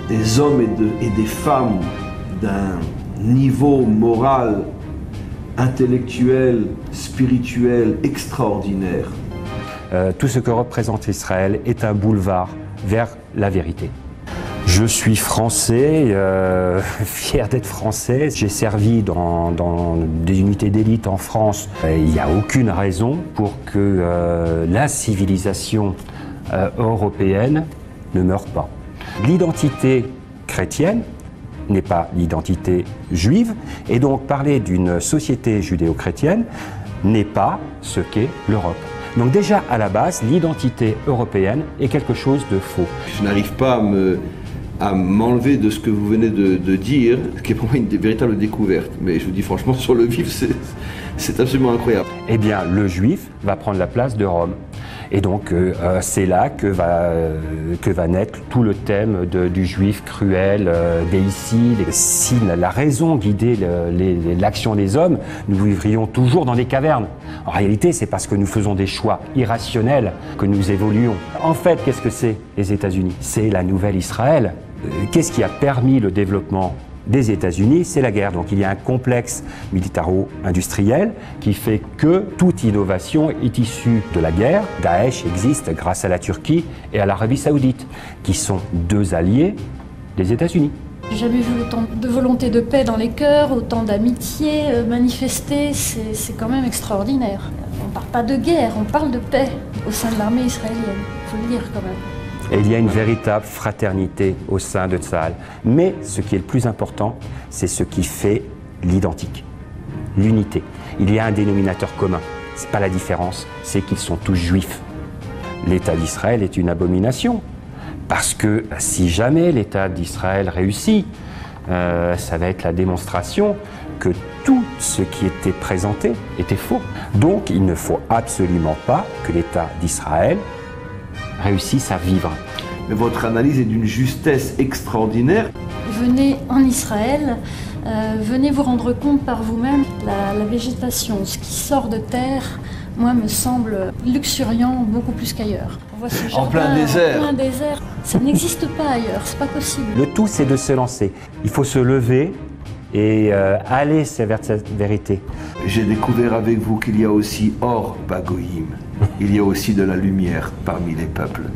des hommes et des femmes d'un niveau moral, intellectuel, spirituel extraordinaire. Tout ce que représente Israël est un boulevard vers la vérité. Je suis français, fier d'être français. J'ai servi dans des unités d'élite en France. Il n'y a aucune raison pour que la civilisation européenne ne meure pas. L'identité chrétienne n'est pas l'identité juive, et donc parler d'une société judéo-chrétienne n'est pas ce qu'est l'Europe. Donc déjà, à la base, l'identité européenne est quelque chose de faux. Je n'arrive pas à m'enlever de ce que vous venez de dire, ce qui est pour moi une véritable découverte. Mais je vous dis franchement, sur le vif, c'est absolument incroyable. Eh bien, le juif va prendre la place de Rome. Et donc, c'est là que va naître tout le thème du juif cruel, déicide. Si la raison guidait l'action des hommes, nous vivrions toujours dans des cavernes. En réalité, c'est parce que nous faisons des choix irrationnels que nous évoluons. En fait, qu'est-ce que c'est les États-Unis? C'est la nouvelle Israël. Qu'est-ce qui a permis le développement des États-Unis? C'est la guerre. Donc il y a un complexe militaro-industriel qui fait que toute innovation est issue de la guerre. Daesh existe grâce à la Turquie et à l'Arabie Saoudite, qui sont deux alliés des États-Unis. J'ai jamais vu autant de volonté de paix dans les cœurs, autant d'amitié manifestée, c'est quand même extraordinaire. On ne parle pas de guerre, on parle de paix au sein de l'armée israélienne, il faut le dire quand même. Et il y a une véritable fraternité au sein de Tsahal. Mais ce qui est le plus important, c'est ce qui fait l'identique, l'unité. Il y a un dénominateur commun. Ce n'est pas la différence, c'est qu'ils sont tous juifs. L'État d'Israël est une abomination. Parce que si jamais l'État d'Israël réussit, ça va être la démonstration que tout ce qui était présenté était faux. Donc il ne faut absolument pas que l'État d'Israël réussissent à vivre. Mais votre analyse est d'une justesse extraordinaire. Venez en Israël, venez vous rendre compte par vous-même, la végétation, ce qui sort de terre, moi, me semble luxuriant beaucoup plus qu'ailleurs. On voit ce jardin en plein désert. En plein désert. Ça n'existe pas ailleurs, c'est pas possible. Le tout, c'est de se lancer. Il faut se lever et aller vers cette vérité. J'ai découvert avec vous qu'il y a aussi Or Bagoyim. Il y a aussi de la lumière parmi les peuples.